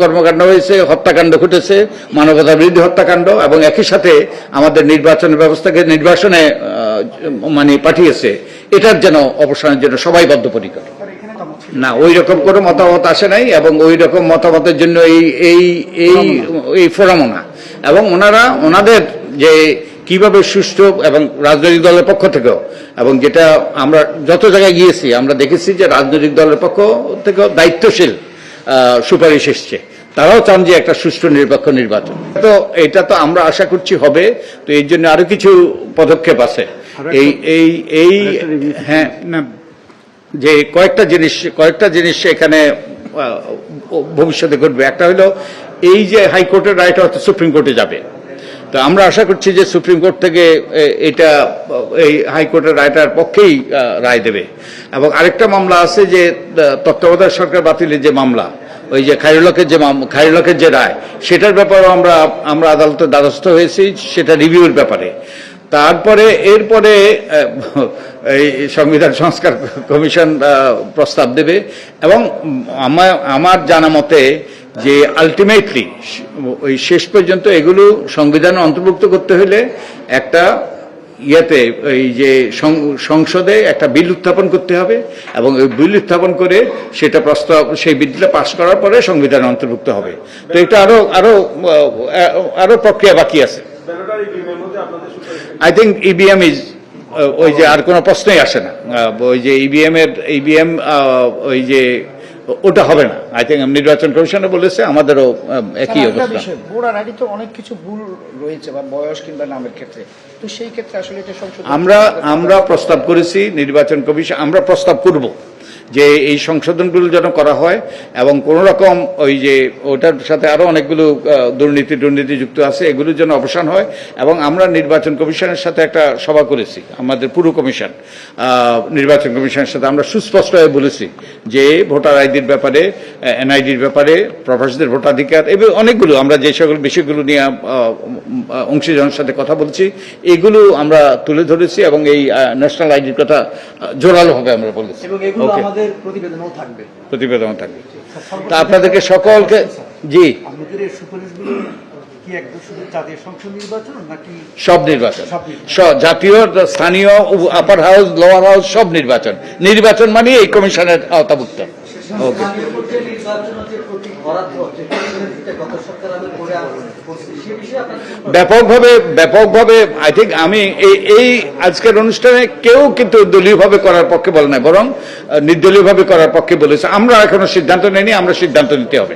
কর্মকাণ্ড হয়েছে, হত্যাকাণ্ড ঘটেছে, মানবতা বিরোধী হত্যাকাণ্ড, এবং একই সাথে আমাদের নির্বাচন ব্যবস্থাকে নির্বাসনে পাঠিয়েছে। এটার যেন অবসানের জন্য সবাই বদ্ধপরিকর। না, ওই রকম কোনো মতামত আসে নাই, এবং ওই রকম মতামতের জন্য এই ফোরামও না। এবং ওনাদের যে কিভাবে সুষ্ঠু, এবং রাজনৈতিক দলের পক্ষ থেকেও, এবং যেটা আমরা যত জায়গায় গিয়েছি আমরা দেখেছি যে রাজনৈতিক দলের পক্ষ থেকেও দায়িত্বশীল সুপারিশ এসছে। তারাও চান যে একটা সুষ্ঠু নিরপেক্ষ নির্বাচন। তো এটা তো আমরা আশা করছি হবে। তো এর জন্য আরো কিছু পদক্ষেপ আছে। হ্যাঁ, যে কয়েকটা জিনিস এখানে ভবিষ্যতে ঘটবে। একটা হলো এই যে হাইকোর্টের রায়টা হয়তো সুপ্রিম কোর্টে যাবে। তো আমরা আশা করছি যে সুপ্রিম কোর্ট থেকে এটা এই হাইকোর্টের রায়টার পক্ষেই রায় দেবে। এবং আরেকটা মামলা আছে যে তত্ত্বাবধায়ক সরকার বাতিলের যে মামলা, ওই যে খায়রুলকের যে রায়, সেটার ব্যাপারেও আমরা আদালতের দ্বারস্থ হয়েছি, সেটা রিভিউর ব্যাপারে। তারপরে এরপরে এই সংবিধান সংস্কার কমিশন প্রস্তাব দেবে। এবং আমার জানা মতে যে আলটিমেটলি ওই শেষ পর্যন্ত এগুলো সংবিধানে অন্তর্ভুক্ত করতে হলে একটা এই যে সংসদে একটা বিল উত্থাপন করতে হবে, এবং ওই বিল উত্থাপন করে সেটা সেই বিলটা পাস করার পরে সংবিধানে অন্তর্ভুক্ত হবে। তো এটা আরো প্রক্রিয়া বাকি আছে। আই থিঙ্ক ইভিএম ইজ ওই যে আর কোনো প্রশ্নই আসে না। ওই যে ইভিএম ওই যে ওটা হবে না। আই থিঙ্ক নির্বাচন কমিশনে বলেছে, আমাদেরও একই অবস্থা। ভোটার আইডি তো অনেক কিছু ভুল রয়েছে, বা বয়স কিংবা নামের ক্ষেত্রে। তো সেই ক্ষেত্রে আসলে এটা সংশোধন আমরা প্রস্তাব করেছি, নির্বাচন কমিশন আমরা প্রস্তাব করব যে এই সংশোধনগুলো যেন করা হয়, এবং কোন রকম ওই যে ওটার সাথে আরো অনেকগুলো দুর্নীতি যুক্ত আছে, এগুলোর জন্য অবসান হয়। এবং আমরা নির্বাচন কমিশনের সাথে একটা সভা করেছি, আমাদের পুরো কমিশন নির্বাচন কমিশনের সাথে আমরা সুস্পষ্টভাবে বলেছি যে ভোটার আইডির ব্যাপারে, এনআইডির ব্যাপারে, প্রবাসীদের ভোটাধিকার, এগুলো অনেকগুলো আমরা যে সকল বিষয়গুলো নিয়ে অংশীজনের সাথে কথা বলছি, এগুলো আমরা তুলে ধরেছি। এবং এই ন্যাশনাল আইডির কথা জোরালোভাবে আমরা বলেছি। প্রতিবেদনও থাকবে। তা আপনাদেরকে সকলকে সব নির্বাচন, জাতীয়, স্থানীয়, আপার হাউস, লোয়ার হাউস, সব নির্বাচন মানে এই কমিশনের আওতাভুক্ত। ব্যাপকভাবে আই থিঙ্ক আমি এই আজকের অনুষ্ঠানে কেউ কিন্তু দলীয়ভাবে করার পক্ষে বলে নাই, বরং নির্দলীয়ভাবে করার পক্ষে বলেছে। আমরা এখনো সিদ্ধান্ত নেইনি, আমরা সিদ্ধান্ত নিতে হবে।